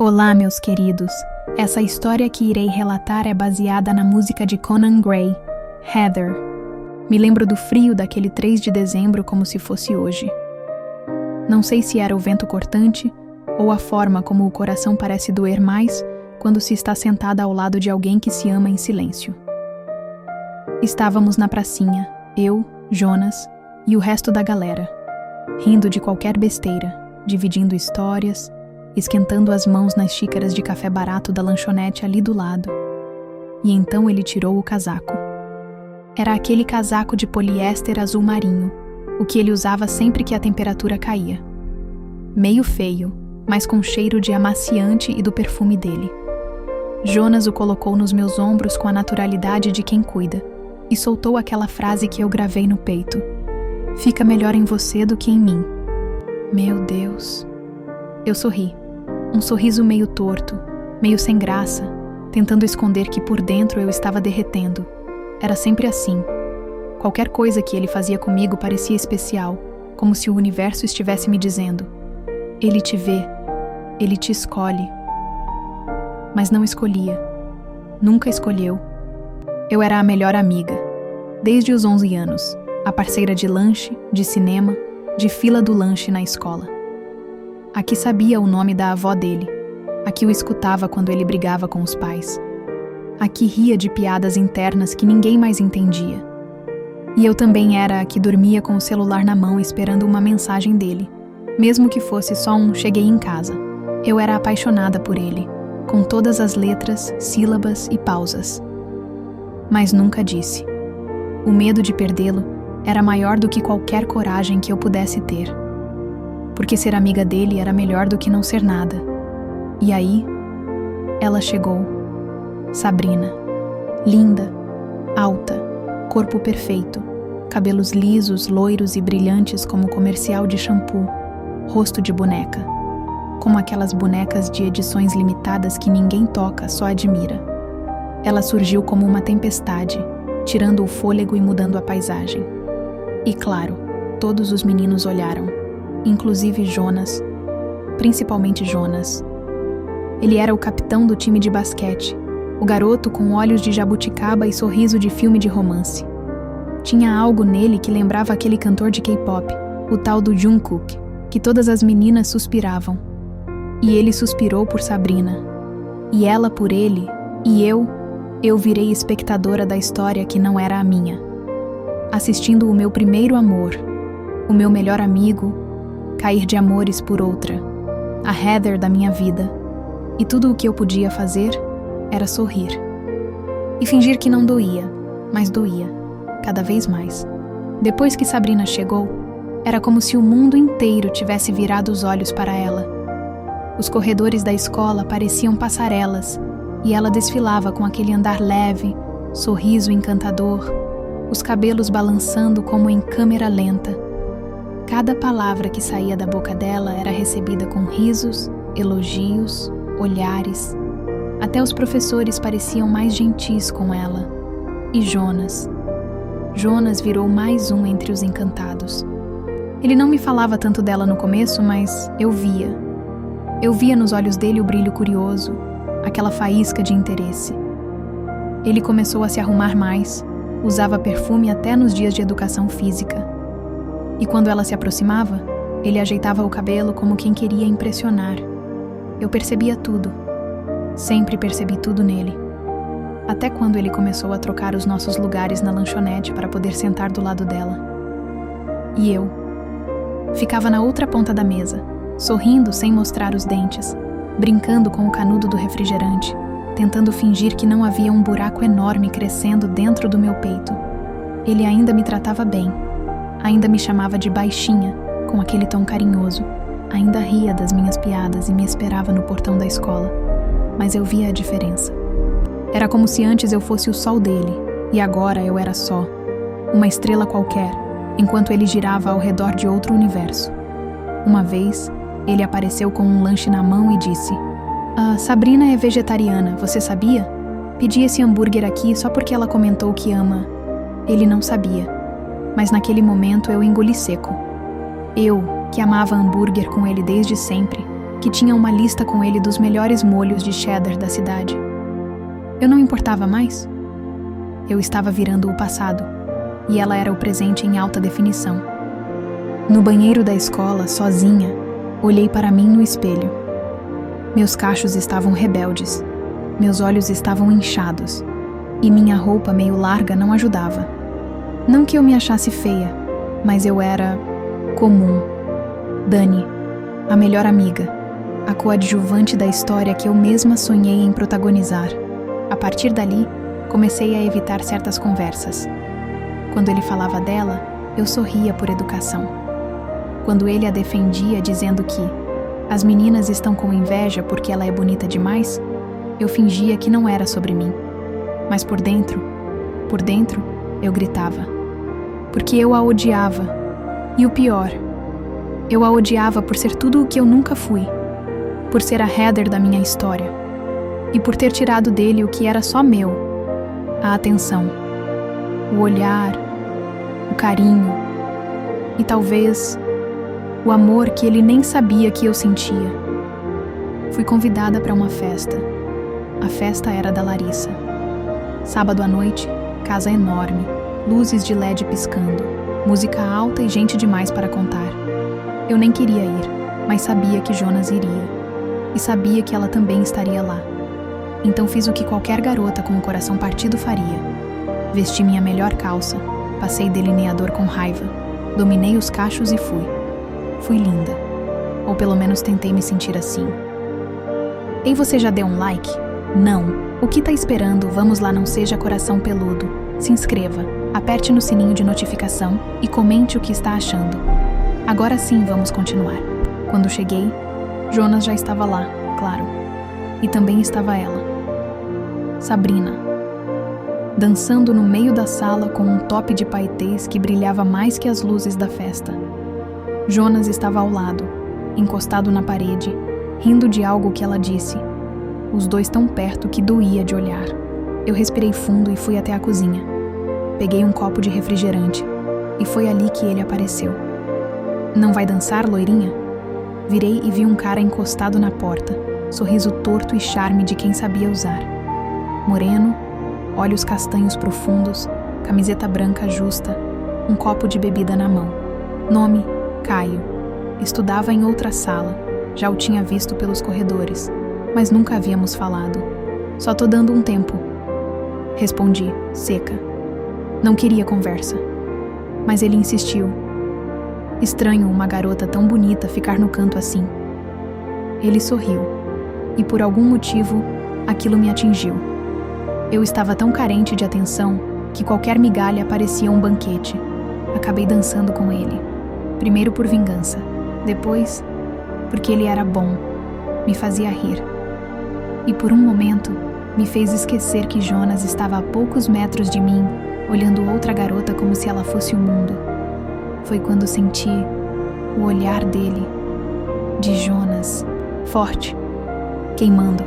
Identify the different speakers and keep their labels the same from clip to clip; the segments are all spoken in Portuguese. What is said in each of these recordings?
Speaker 1: Olá, meus queridos. Essa história que irei relatar é baseada na música de Conan Gray, Heather. Me lembro do frio daquele 3 de dezembro como se fosse hoje. Não sei se era o vento cortante ou a forma como o coração parece doer mais quando se está sentada ao lado de alguém que se ama em silêncio. Estávamos na pracinha, eu, Jonas e o resto da galera, rindo de qualquer besteira, dividindo histórias, esquentando as mãos nas xícaras de café barato da lanchonete ali do lado. E então ele tirou o casaco. Era aquele casaco de poliéster azul marinho, o que ele usava sempre que a temperatura caía. Meio feio, mas com cheiro de amaciante e do perfume dele. Jonas o colocou nos meus ombros com a naturalidade de quem cuida, e soltou aquela frase que eu gravei no peito. Fica melhor em você do que em mim. Meu Deus. Eu sorri. Um sorriso meio torto, meio sem graça, tentando esconder que por dentro eu estava derretendo. Era sempre assim. Qualquer coisa que ele fazia comigo parecia especial, como se o universo estivesse me dizendo: ele te vê, ele te escolhe. Mas não escolhia. Nunca escolheu. Eu era a melhor amiga. Desde os 11 anos, a parceira de lanche, de cinema, de fila do lanche na escola. A que sabia o nome da avó dele, a que o escutava quando ele brigava com os pais, a que ria de piadas internas que ninguém mais entendia. E eu também era a que dormia com o celular na mão esperando uma mensagem dele, mesmo que fosse só um "cheguei em casa". Eu era apaixonada por ele, com todas as letras, sílabas e pausas. Mas nunca disse. O medo de perdê-lo era maior do que qualquer coragem que eu pudesse ter. Porque ser amiga dele era melhor do que não ser nada. E aí, ela chegou. Sabrina. Linda, alta, corpo perfeito, cabelos lisos, loiros e brilhantes como comercial de shampoo, rosto de boneca, como aquelas bonecas de edições limitadas que ninguém toca, só admira. Ela surgiu como uma tempestade, tirando o fôlego e mudando a paisagem. E claro, todos os meninos olharam. Inclusive Jonas, principalmente Jonas. Ele era o capitão do time de basquete, o garoto com olhos de jabuticaba e sorriso de filme de romance. Tinha algo nele que lembrava aquele cantor de K-pop, o tal do Jungkook, que todas as meninas suspiravam. E ele suspirou por Sabrina. E ela por ele, e eu virei espectadora da história que não era a minha. Assistindo o meu primeiro amor, o meu melhor amigo, cair de amores por outra, a Heather da minha vida, e tudo o que eu podia fazer era sorrir. E fingir que não doía, mas doía, cada vez mais. Depois que Sabrina chegou, era como se o mundo inteiro tivesse virado os olhos para ela. Os corredores da escola pareciam passarelas, e ela desfilava com aquele andar leve, sorriso encantador, os cabelos balançando como em câmera lenta. Cada palavra que saía da boca dela era recebida com risos, elogios, olhares. Até os professores pareciam mais gentis com ela. E Jonas virou mais um entre os encantados. Ele não me falava tanto dela no começo, mas eu via. Eu via nos olhos dele o brilho curioso, aquela faísca de interesse. Ele começou a se arrumar mais, usava perfume até nos dias de educação física. E quando ela se aproximava, ele ajeitava o cabelo como quem queria impressionar. Eu percebia tudo. Sempre percebi tudo nele. Até quando ele começou a trocar os nossos lugares na lanchonete para poder sentar do lado dela. E eu ficava na outra ponta da mesa, sorrindo sem mostrar os dentes, brincando com o canudo do refrigerante, tentando fingir que não havia um buraco enorme crescendo dentro do meu peito. Ele ainda me tratava bem. Ainda me chamava de baixinha, com aquele tom carinhoso. Ainda ria das minhas piadas e me esperava no portão da escola. Mas eu via a diferença. Era como se antes eu fosse o sol dele, e agora eu era só, uma estrela qualquer, enquanto ele girava ao redor de outro universo. Uma vez, ele apareceu com um lanche na mão e disse: Sabrina é vegetariana, você sabia? Pedi esse hambúrguer aqui só porque ela comentou que ama. Ele não sabia. Mas naquele momento eu engoli seco. Eu, que amava hambúrguer com ele desde sempre, que tinha uma lista com ele dos melhores molhos de cheddar da cidade. Eu não importava mais. Eu estava virando o passado, e ela era o presente em alta definição. No banheiro da escola, sozinha, olhei para mim no espelho. Meus cachos estavam rebeldes, meus olhos estavam inchados, e minha roupa meio larga não ajudava. Não que eu me achasse feia, mas eu era comum. Dani, a melhor amiga, a coadjuvante da história que eu mesma sonhei em protagonizar. A partir dali, comecei a evitar certas conversas. Quando ele falava dela, eu sorria por educação. Quando ele a defendia dizendo que as meninas estão com inveja porque ela é bonita demais, eu fingia que não era sobre mim. Mas por dentro, eu gritava. Porque eu a odiava. E o pior, eu a odiava por ser tudo o que eu nunca fui. Por ser a Heather da minha história. E por ter tirado dele o que era só meu. A atenção, o olhar, o carinho e talvez o amor que ele nem sabia que eu sentia. Fui convidada para uma festa. A festa era da Larissa. Sábado à noite, casa enorme, luzes de LED piscando, música alta e gente demais para contar. Eu nem queria ir, mas sabia que Jonas iria. E sabia que ela também estaria lá. Então fiz o que qualquer garota com o coração partido faria. Vesti minha melhor calça, passei delineador com raiva, dominei os cachos e fui. Fui linda. Ou pelo menos tentei me sentir assim. Ei, você já deu um like? Não. O que tá esperando? Vamos lá, não seja coração peludo. Se inscreva, aperte no sininho de notificação e comente o que está achando. Agora sim, vamos continuar. Quando cheguei, Jonas já estava lá, claro. E também estava ela. Sabrina, dançando no meio da sala com um top de paetês que brilhava mais que as luzes da festa. Jonas estava ao lado, encostado na parede, rindo de algo que ela disse. Os dois tão perto que doía de olhar. Eu respirei fundo e fui até a cozinha. Peguei um copo de refrigerante e foi ali que ele apareceu. Não vai dançar, loirinha? Virei e vi um cara encostado na porta, sorriso torto e charme de quem sabia usar. Moreno, olhos castanhos profundos, camiseta branca justa, um copo de bebida na mão. Nome, Caio. Estudava em outra sala, já o tinha visto pelos corredores, mas nunca havíamos falado. Só tô dando um tempo. Respondi, seca. Não queria conversa. Mas ele insistiu. Estranho uma garota tão bonita ficar no canto assim. Ele sorriu, e por algum motivo, aquilo me atingiu. Eu estava tão carente de atenção que qualquer migalha parecia um banquete. Acabei dançando com ele. Primeiro por vingança, depois porque ele era bom, me fazia rir. E por um momento, me fez esquecer que Jonas estava a poucos metros de mim, olhando outra garota como se ela fosse o mundo. Foi quando senti o olhar dele, de Jonas, forte, queimando.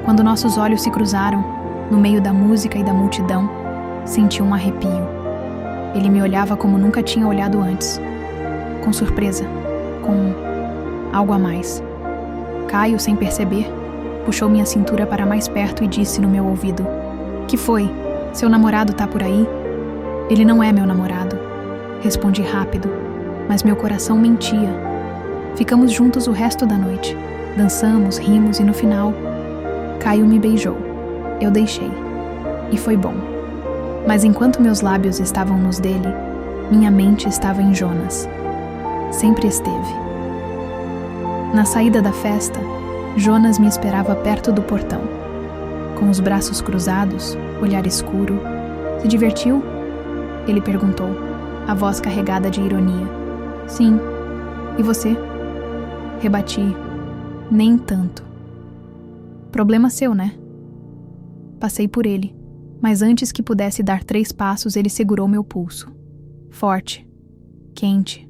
Speaker 1: Quando nossos olhos se cruzaram, no meio da música e da multidão, senti um arrepio. Ele me olhava como nunca tinha olhado antes, com surpresa, com algo a mais. Caio, sem perceber, puxou minha cintura para mais perto e disse no meu ouvido: "Que foi? Seu namorado tá por aí?" "Ele não é meu namorado." Respondi rápido, mas meu coração mentia. Ficamos juntos o resto da noite. Dançamos, rimos e no final, Caio me beijou. Eu deixei. E foi bom. Mas enquanto meus lábios estavam nos dele, minha mente estava em Jonas. Sempre esteve. Na saída da festa, Jonas me esperava perto do portão. Com os braços cruzados, olhar escuro. "Se divertiu?" Ele perguntou, a voz carregada de ironia. "Sim. E você?" Rebati. "Nem tanto." "Problema seu, né?" Passei por ele, mas antes que pudesse dar 3 passos, ele segurou meu pulso. Forte. Quente.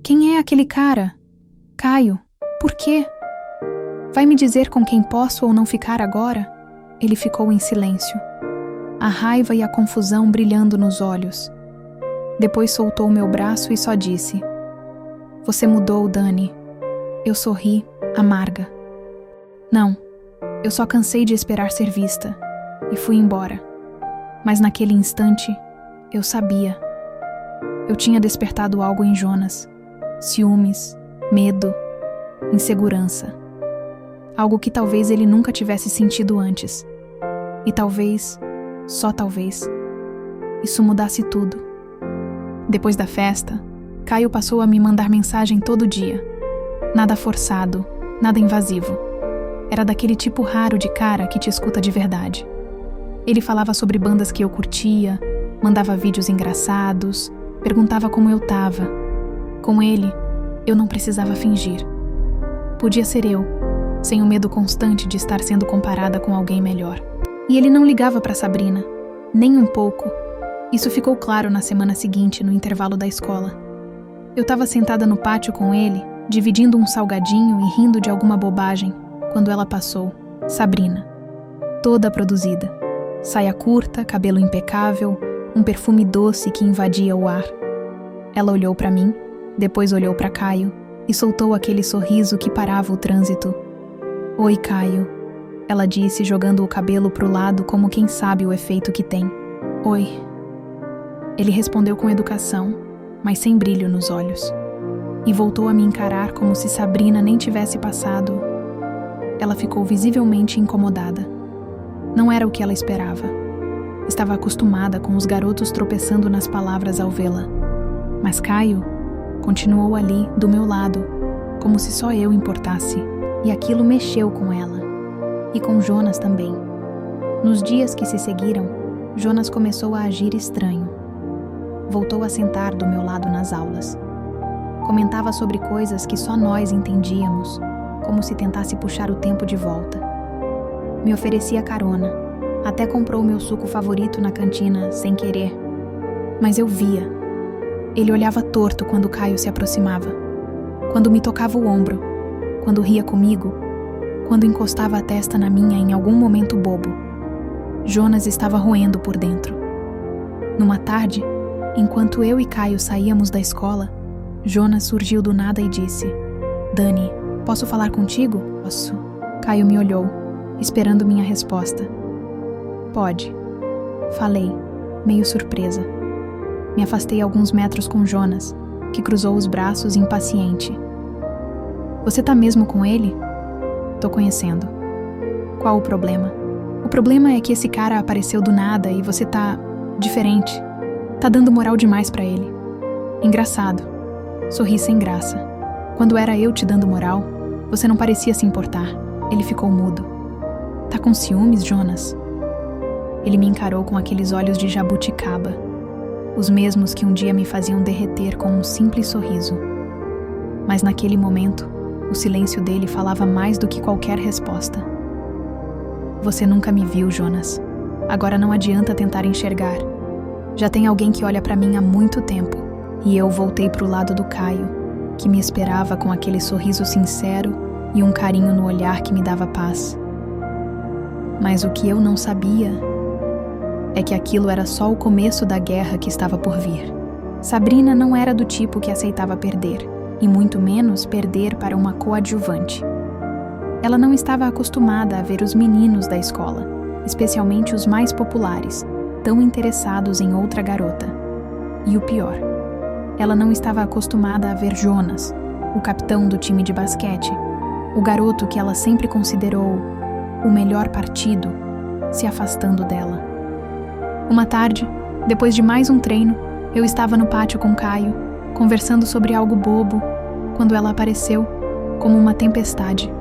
Speaker 1: "Quem é aquele cara?" "Caio. Por quê?" "Vai me dizer com quem posso ou não ficar agora?" Ele ficou em silêncio, a raiva e a confusão brilhando nos olhos. Depois soltou meu braço e só disse: "Você mudou, Dani." Eu sorri, amarga. Não, eu só cansei de esperar ser vista e fui embora. Mas naquele instante, eu sabia. Eu tinha despertado algo em Jonas. Ciúmes, medo, insegurança. Algo que talvez ele nunca tivesse sentido antes. E talvez, só talvez, isso mudasse tudo. Depois da festa, Caio passou a me mandar mensagem todo dia. Nada forçado, nada invasivo. Era daquele tipo raro de cara que te escuta de verdade. Ele falava sobre bandas que eu curtia, mandava vídeos engraçados, perguntava como eu tava. Com ele, eu não precisava fingir. Podia ser eu, sem o medo constante de estar sendo comparada com alguém melhor. E ele não ligava para Sabrina, nem um pouco. Isso ficou claro na semana seguinte, no intervalo da escola. Eu estava sentada no pátio com ele, dividindo um salgadinho e rindo de alguma bobagem, quando ela passou, Sabrina, toda produzida. Saia curta, cabelo impecável, um perfume doce que invadia o ar. Ela olhou para mim, depois olhou para Caio e soltou aquele sorriso que parava o trânsito. Oi, Caio, ela disse, jogando o cabelo pro lado como quem sabe o efeito que tem. Oi. Ele respondeu com educação, mas sem brilho nos olhos. E voltou a me encarar como se Sabrina nem tivesse passado. Ela ficou visivelmente incomodada. Não era o que ela esperava. Estava acostumada com os garotos tropeçando nas palavras ao vê-la. Mas Caio continuou ali, do meu lado, como se só eu importasse. E aquilo mexeu com ela. E com Jonas também. Nos dias que se seguiram, Jonas começou a agir estranho. Voltou a sentar do meu lado nas aulas. Comentava sobre coisas que só nós entendíamos, como se tentasse puxar o tempo de volta. Me oferecia carona, até comprou meu suco favorito na cantina, sem querer. Mas eu via. Ele olhava torto quando Caio se aproximava. Quando me tocava o ombro, quando ria comigo, quando encostava a testa na minha em algum momento bobo. Jonas estava roendo por dentro. Numa tarde, enquanto eu e Caio saíamos da escola, Jonas surgiu do nada e disse: Dani, posso falar contigo? Posso. Caio me olhou, esperando minha resposta. Pode. Falei, meio surpresa. Me afastei alguns metros com Jonas, que cruzou os braços impaciente. Você tá mesmo com ele? Tô conhecendo. Qual o problema? O problema é que esse cara apareceu do nada e você tá diferente. Tá dando moral demais pra ele. Engraçado. Sorri sem graça. Quando era eu te dando moral, você não parecia se importar. Ele ficou mudo. Tá com ciúmes, Jonas? Ele me encarou com aqueles olhos de jabuticaba, os mesmos que um dia me faziam derreter com um simples sorriso. Mas naquele momento, o silêncio dele falava mais do que qualquer resposta. Você nunca me viu, Jonas. Agora não adianta tentar enxergar. Já tem alguém que olha pra mim há muito tempo. E eu voltei pro lado do Caio, que me esperava com aquele sorriso sincero e um carinho no olhar que me dava paz. Mas o que eu não sabia é que aquilo era só o começo da guerra que estava por vir. Sabrina não era do tipo que aceitava perder, e muito menos perder para uma coadjuvante. Ela não estava acostumada a ver os meninos da escola, especialmente os mais populares, tão interessados em outra garota. E o pior, ela não estava acostumada a ver Jonas, o capitão do time de basquete, o garoto que ela sempre considerou o melhor partido, se afastando dela. Uma tarde, depois de mais um treino, eu estava no pátio com Caio, conversando sobre algo bobo, quando ela apareceu, como uma tempestade.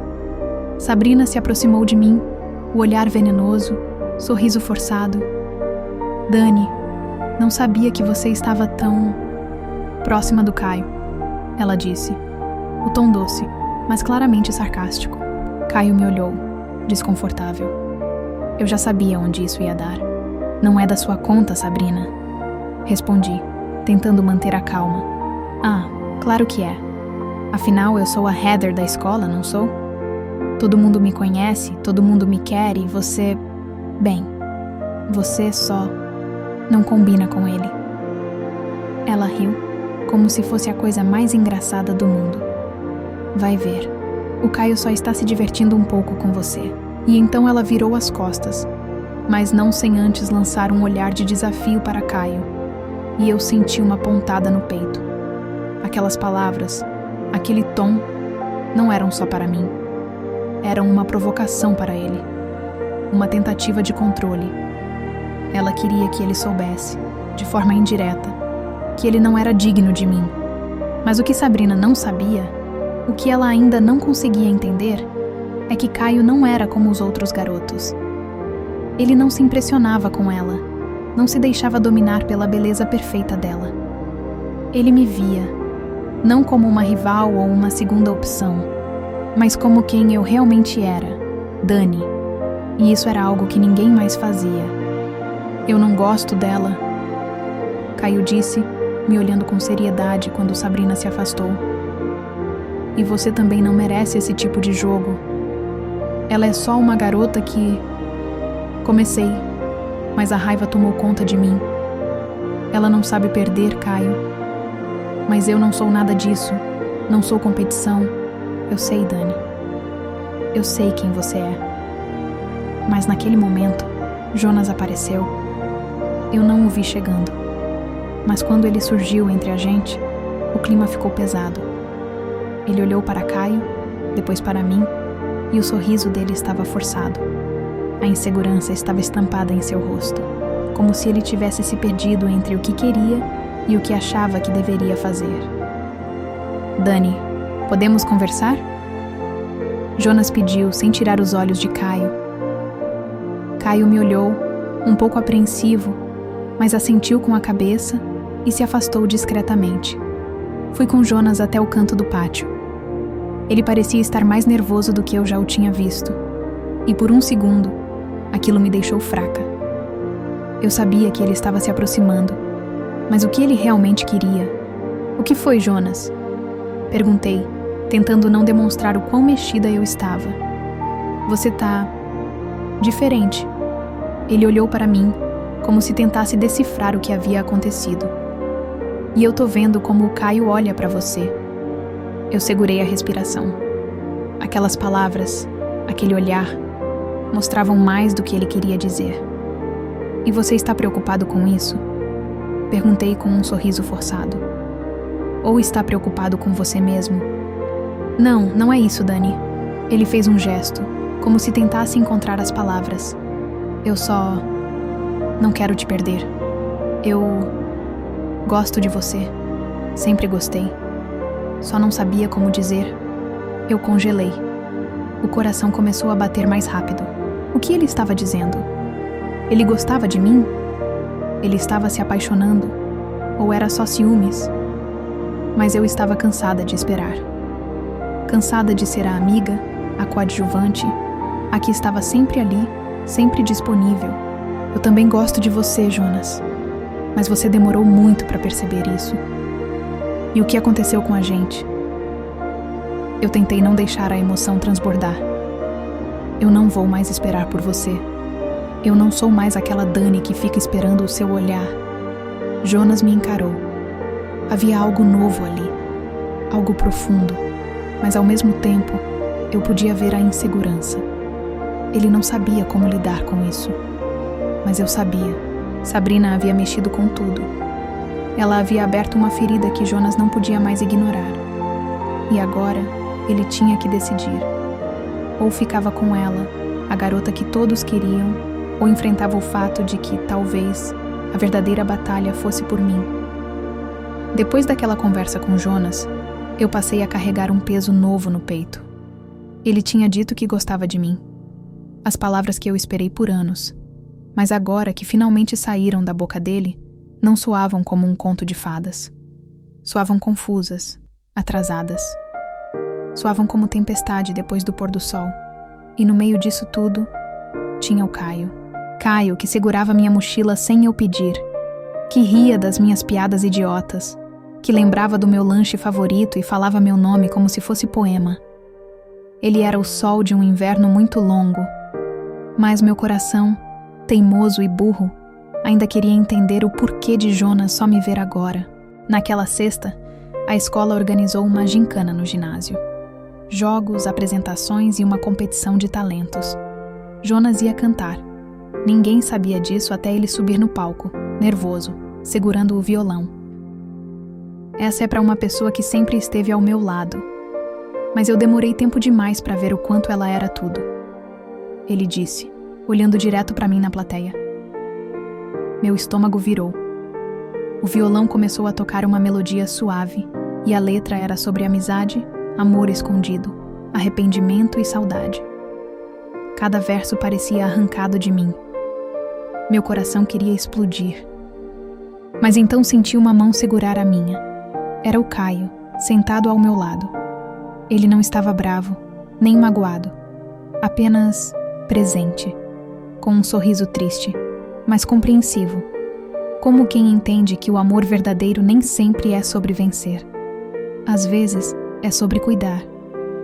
Speaker 1: Sabrina se aproximou de mim, o olhar venenoso, sorriso forçado. Dani, não sabia que você estava tão próxima do Caio, ela disse. O tom doce, mas claramente sarcástico. Caio me olhou, desconfortável. Eu já sabia onde isso ia dar. Não é da sua conta, Sabrina. Respondi, tentando manter a calma. Ah, claro que é. Afinal, eu sou a Heather da escola, não sou? Todo mundo me conhece, todo mundo me quer e você... Bem, você só não combina com ele. Ela riu, como se fosse a coisa mais engraçada do mundo. Vai ver. O Caio só está se divertindo um pouco com você. E então ela virou as costas, mas não sem antes lançar um olhar de desafio para Caio. E eu senti uma pontada no peito. Aquelas palavras, aquele tom, não eram só para mim. Eram uma provocação para ele. Uma tentativa de controle. Ela queria que ele soubesse, de forma indireta, que ele não era digno de mim. Mas o que Sabrina não sabia, o que ela ainda não conseguia entender, é que Caio não era como os outros garotos. Ele não se impressionava com ela, não se deixava dominar pela beleza perfeita dela. Ele me via, não como uma rival ou uma segunda opção, mas como quem eu realmente era, Dani. E isso era algo que ninguém mais fazia. Eu não gosto dela, Caio disse, me olhando com seriedade quando Sabrina se afastou. E você também não merece esse tipo de jogo. Ela é só uma garota que... Comecei, mas a raiva tomou conta de mim. Ela não sabe perder, Caio. Mas eu não sou nada disso. Não sou competição. Eu sei, Dani. Eu sei quem você é. Mas naquele momento, Jonas apareceu. Eu não o vi chegando. Mas quando ele surgiu entre a gente, o clima ficou pesado. Ele olhou para Caio, depois para mim, e o sorriso dele estava forçado. A insegurança estava estampada em seu rosto, como se ele tivesse se perdido entre o que queria e o que achava que deveria fazer. Dani, podemos conversar? Jonas pediu, sem tirar os olhos de Caio. Caio me olhou, um pouco apreensivo, mas assentiu com a cabeça e se afastou discretamente. Fui com Jonas até o canto do pátio. Ele parecia estar mais nervoso do que eu já o tinha visto. E por um segundo, aquilo me deixou fraca. Eu sabia que ele estava se aproximando, mas o que ele realmente queria? O que foi, Jonas? Perguntei, tentando não demonstrar o quão mexida eu estava. Você tá... diferente. Ele olhou para mim, como se tentasse decifrar o que havia acontecido. E eu tô vendo como o Caio olha para você. Eu segurei a respiração. Aquelas palavras, aquele olhar, mostravam mais do que ele queria dizer. E você está preocupado com isso? Perguntei com um sorriso forçado. Ou está preocupado com você mesmo? Não, não é isso, Dani. Ele fez um gesto, como se tentasse encontrar as palavras. Eu só... não quero te perder. Eu... gosto de você. Sempre gostei. Só não sabia como dizer. Eu congelei. O coração começou a bater mais rápido. O que ele estava dizendo? Ele gostava de mim? Ele estava se apaixonando? Ou era só ciúmes? Mas eu estava cansada de esperar. Cansada de ser a amiga, a coadjuvante, a que estava sempre ali, sempre disponível. Eu também gosto de você, Jonas. Mas você demorou muito para perceber isso. E o que aconteceu com a gente? Eu tentei não deixar a emoção transbordar. Eu não vou mais esperar por você. Eu não sou mais aquela Dani que fica esperando o seu olhar. Jonas me encarou. Havia algo novo ali. Algo profundo. Mas ao mesmo tempo, eu podia ver a insegurança. Ele não sabia como lidar com isso. Mas eu sabia. Sabrina havia mexido com tudo. Ela havia aberto uma ferida que Jonas não podia mais ignorar. E agora, ele tinha que decidir. Ou ficava com ela, a garota que todos queriam, ou enfrentava o fato de que, talvez, a verdadeira batalha fosse por mim. Depois daquela conversa com Jonas, eu passei a carregar um peso novo no peito. Ele tinha dito que gostava de mim. As palavras que eu esperei por anos. Mas agora que finalmente saíram da boca dele, não soavam como um conto de fadas. Soavam confusas, atrasadas. Soavam como tempestade depois do pôr do sol. E no meio disso tudo, tinha o Caio. Caio que segurava minha mochila sem eu pedir. Que ria das minhas piadas idiotas. Que lembrava do meu lanche favorito e falava meu nome como se fosse poema. Ele era o sol de um inverno muito longo. Mas meu coração, teimoso e burro, ainda queria entender o porquê de Jonas só me ver agora. Naquela sexta, a escola organizou uma gincana no ginásio. jogos, apresentações e uma competição de talentos. Jonas ia cantar. Ninguém sabia disso até ele subir no palco, nervoso, segurando o violão. Essa é para uma pessoa que sempre esteve ao meu lado. Mas eu demorei tempo demais para ver o quanto ela era tudo. Ele disse, olhando direto para mim na plateia. Meu estômago virou. O violão começou a tocar uma melodia suave, e a letra era sobre amizade, amor escondido, arrependimento e saudade. Cada verso parecia arrancado de mim. Meu coração queria explodir. Mas então senti uma mão segurar a minha. Era o Caio, sentado ao meu lado. Ele não estava bravo, nem magoado, apenas presente, com um sorriso triste, mas compreensivo, como quem entende que o amor verdadeiro nem sempre é sobre vencer. Às vezes, é sobre cuidar,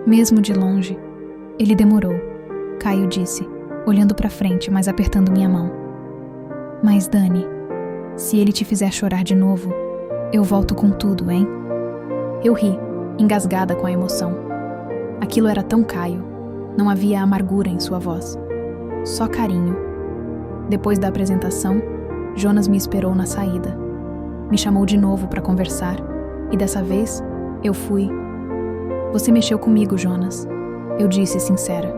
Speaker 1: mesmo de longe. Ele demorou, Caio disse, olhando para frente, mas apertando minha mão. Mas Dani, se ele te fizer chorar de novo, eu volto com tudo, hein? Eu ri, engasgada com a emoção. Aquilo era tão Caio, não havia amargura em sua voz, só carinho. Depois da apresentação, Jonas me esperou na saída. Me chamou de novo para conversar, e dessa vez, eu fui. Você mexeu comigo, Jonas, eu disse sincera.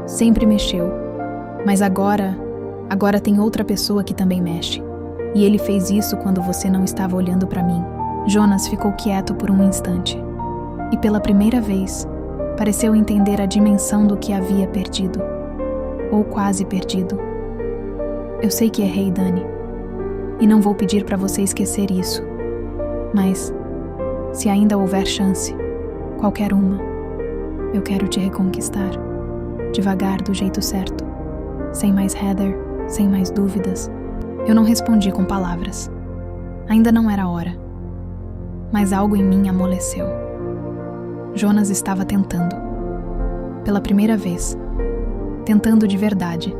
Speaker 1: Sempre mexeu, mas agora tem outra pessoa que também mexe. E ele fez isso quando você não estava olhando para mim. Jonas ficou quieto por um instante. E pela primeira vez, pareceu entender a dimensão do que havia perdido. Ou quase perdido. Eu sei que errei, Dani. E não vou pedir para você esquecer isso. Mas, se ainda houver chance, qualquer uma, eu quero te reconquistar. Devagar, do jeito certo. Sem mais Heather, sem mais dúvidas. Eu não respondi com palavras. Ainda não era a hora. Mas algo em mim amoleceu. Jonas estava tentando. Pela primeira vez. Tentando de verdade.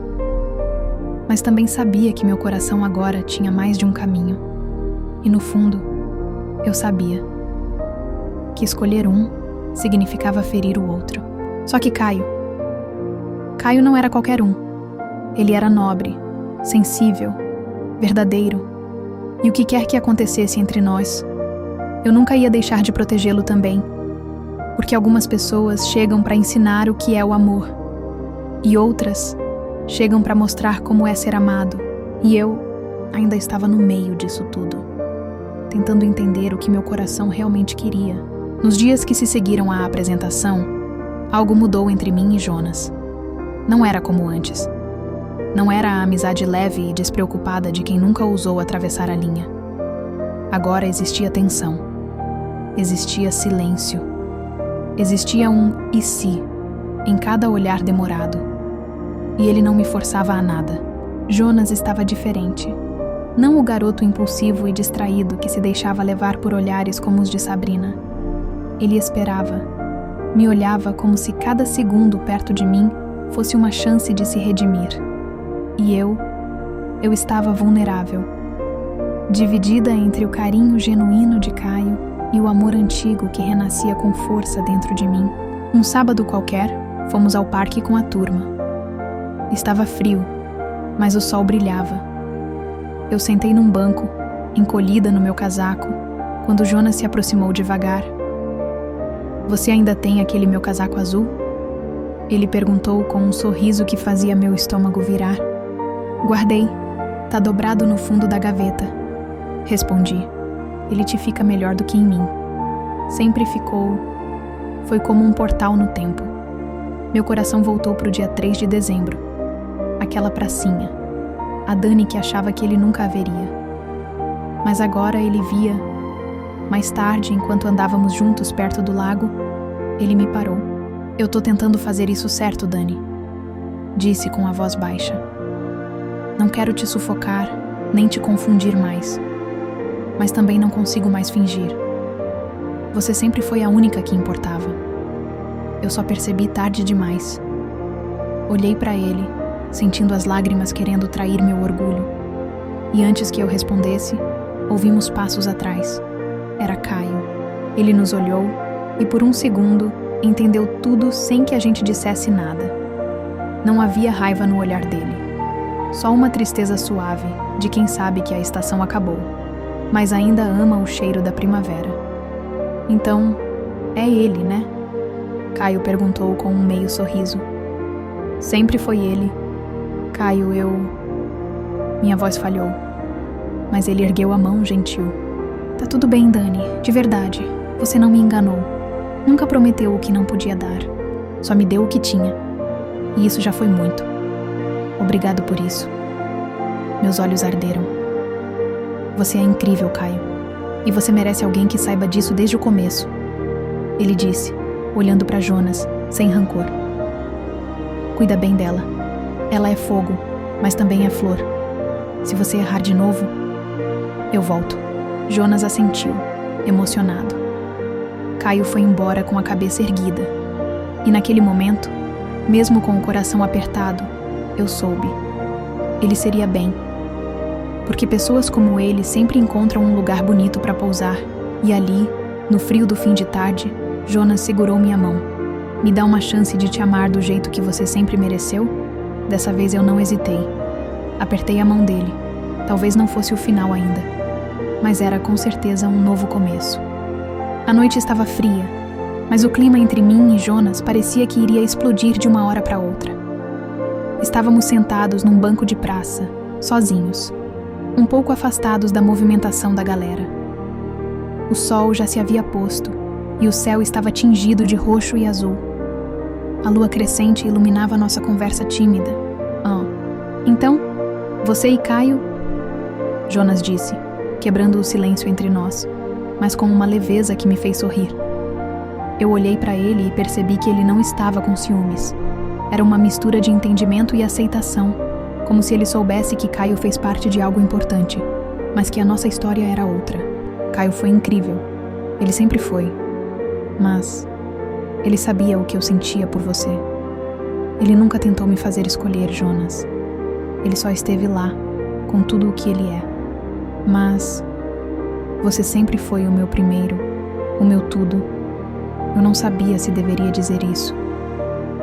Speaker 1: Mas também sabia que meu coração agora tinha mais de um caminho. E no fundo, eu sabia que escolher um significava ferir o outro. Só que Caio não era qualquer um. Ele era nobre, sensível, verdadeiro. E o que quer que acontecesse entre nós, eu nunca ia deixar de protegê-lo também. Porque algumas pessoas chegam para ensinar o que é o amor. E outras chegam para mostrar como é ser amado. E eu ainda estava no meio disso tudo, tentando entender o que meu coração realmente queria. Nos dias que se seguiram à apresentação, algo mudou entre mim e Jonas. Não era como antes. Não era a amizade leve e despreocupada de quem nunca ousou atravessar a linha. Agora existia tensão. Existia silêncio. Existia um "e se" em cada olhar demorado. E ele não me forçava a nada. Jonas estava diferente. Não o garoto impulsivo e distraído que se deixava levar por olhares como os de Sabrina. Ele esperava. Me olhava como se cada segundo perto de mim fosse uma chance de se redimir. E eu estava vulnerável. Dividida entre o carinho genuíno de Caio e o amor antigo que renascia com força dentro de mim. Um sábado qualquer, fomos ao parque com a turma. Estava frio, mas o sol brilhava. Eu sentei num banco, encolhida no meu casaco, quando Jonas se aproximou devagar. Você ainda tem aquele meu casaco azul? Ele perguntou com um sorriso que fazia meu estômago virar. Guardei. Tá dobrado no fundo da gaveta. Respondi. Ele te fica melhor do que em mim. Sempre ficou. Foi como um portal no tempo. Meu coração voltou pro dia 3 de dezembro. Aquela pracinha. A Dani que achava que ele nunca a veria. Mas agora ele via. Mais tarde, enquanto andávamos juntos perto do lago, ele me parou. Eu tô tentando fazer isso certo, Dani. Disse com a voz baixa. Não quero te sufocar, nem te confundir mais. Mas também não consigo mais fingir. Você sempre foi a única que importava. Eu só percebi tarde demais. Olhei para ele, sentindo as lágrimas querendo trair meu orgulho. E antes que eu respondesse, ouvimos passos atrás. Era Caio. Ele nos olhou e por um segundo entendeu tudo sem que a gente dissesse nada. Não havia raiva no olhar dele. Só uma tristeza suave de quem sabe que a estação acabou, mas ainda ama o cheiro da primavera. Então, é ele, né? Caio perguntou com um meio sorriso. Sempre foi ele. Caio, Minha voz falhou. Mas ele ergueu a mão, gentil. Tá tudo bem, Dani, de verdade. Você não me enganou. Nunca prometeu o que não podia dar. Só me deu o que tinha. E isso já foi muito. Obrigado por isso. Meus olhos arderam. Você é incrível, Caio. E você merece alguém que saiba disso desde o começo. Ele disse, olhando para Jonas, sem rancor. Cuida bem dela. Ela é fogo, mas também é flor. Se você errar de novo, eu volto. Jonas assentiu, emocionado. Caio foi embora com a cabeça erguida. E naquele momento, mesmo com o coração apertado, eu soube. Ele seria bem. Porque pessoas como ele sempre encontram um lugar bonito para pousar. E ali, no frio do fim de tarde, Jonas segurou minha mão. Me dá uma chance de te amar do jeito que você sempre mereceu? Dessa vez eu não hesitei. Apertei a mão dele. Talvez não fosse o final ainda, mas era com certeza um novo começo. A noite estava fria, mas o clima entre mim e Jonas parecia que iria explodir de uma hora para outra. Estávamos sentados num banco de praça, sozinhos, um pouco afastados da movimentação da galera. O sol já se havia posto e o céu estava tingido de roxo e azul. A lua crescente iluminava nossa conversa tímida. Então, você e Caio? Jonas disse, quebrando o silêncio entre nós, mas com uma leveza que me fez sorrir. Eu olhei para ele e percebi que ele não estava com ciúmes. Era uma mistura de entendimento e aceitação, como se ele soubesse que Caio fez parte de algo importante, mas que a nossa história era outra. Caio foi incrível. Ele sempre foi. Mas ele sabia o que eu sentia por você. Ele nunca tentou me fazer escolher, Jonas. Ele só esteve lá, com tudo o que ele é. Mas você sempre foi o meu primeiro, o meu tudo. Eu não sabia se deveria dizer isso,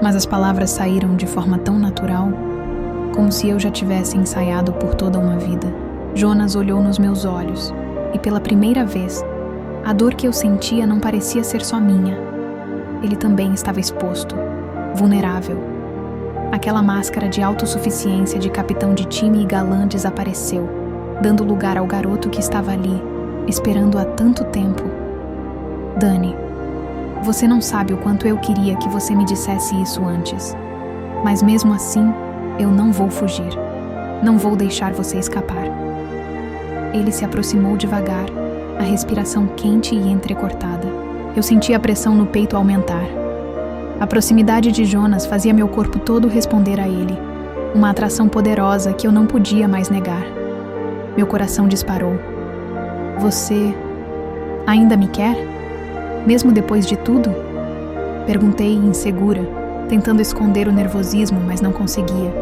Speaker 1: mas as palavras saíram de forma tão natural, como se eu já tivesse ensaiado por toda uma vida. Jonas olhou nos meus olhos, e pela primeira vez, a dor que eu sentia não parecia ser só minha. Ele também estava exposto, vulnerável. Aquela máscara de autossuficiência de capitão de time e galã desapareceu, dando lugar ao garoto que estava ali, esperando há tanto tempo. Dani, você não sabe o quanto eu queria que você me dissesse isso antes. Mas mesmo assim, eu não vou fugir. Não vou deixar você escapar. Ele se aproximou devagar, a respiração quente e entrecortada. Eu senti a pressão no peito aumentar. A proximidade de Jonas fazia meu corpo todo responder a ele, uma atração poderosa que eu não podia mais negar. Meu coração disparou. Você ainda me quer? Mesmo depois de tudo? Perguntei insegura, tentando esconder o nervosismo, mas não conseguia.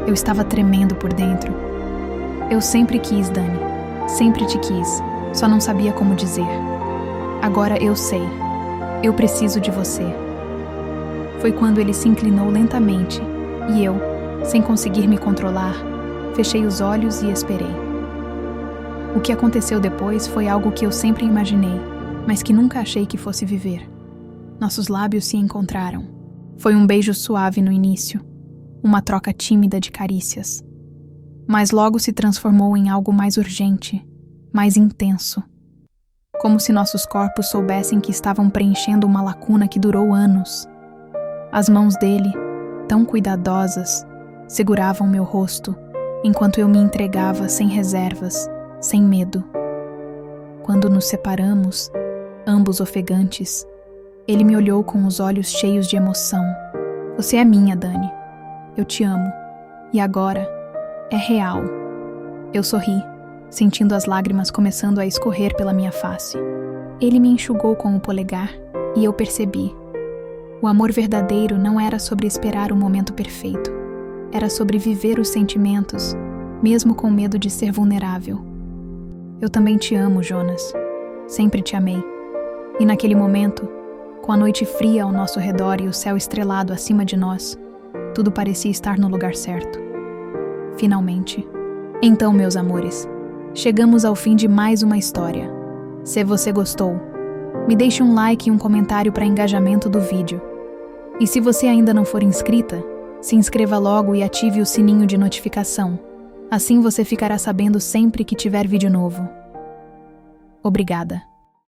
Speaker 1: Eu estava tremendo por dentro. Eu sempre quis, Dani. Sempre te quis. Só não sabia como dizer. Agora eu sei. Eu preciso de você. Foi quando ele se inclinou lentamente e eu, sem conseguir me controlar, fechei os olhos e esperei. O que aconteceu depois foi algo que eu sempre imaginei, mas que nunca achei que fosse viver. Nossos lábios se encontraram. Foi um beijo suave no início, uma troca tímida de carícias. Mas logo se transformou em algo mais urgente, mais intenso. Como se nossos corpos soubessem que estavam preenchendo uma lacuna que durou anos. As mãos dele, tão cuidadosas, seguravam meu rosto, enquanto eu me entregava sem reservas, sem medo. Quando nos separamos, ambos ofegantes, ele me olhou com os olhos cheios de emoção. Você é minha, Dani. Eu te amo. E agora, é real. Eu sorri, sentindo as lágrimas começando a escorrer pela minha face. Ele me enxugou com o polegar e eu percebi. O amor verdadeiro não era sobre esperar o momento perfeito. Era sobre viver os sentimentos, mesmo com medo de ser vulnerável. Eu também te amo, Jonas. Sempre te amei. E naquele momento, Com a noite fria ao nosso redor e o céu estrelado acima de nós, tudo parecia estar no lugar certo. Finalmente. Então, meus amores, chegamos ao fim de mais uma história. Se você gostou, me deixe um like e um comentário para engajamento do vídeo. E se você ainda não for inscrita, se inscreva logo e ative o sininho de notificação. Assim você ficará sabendo sempre que tiver vídeo novo. Obrigada.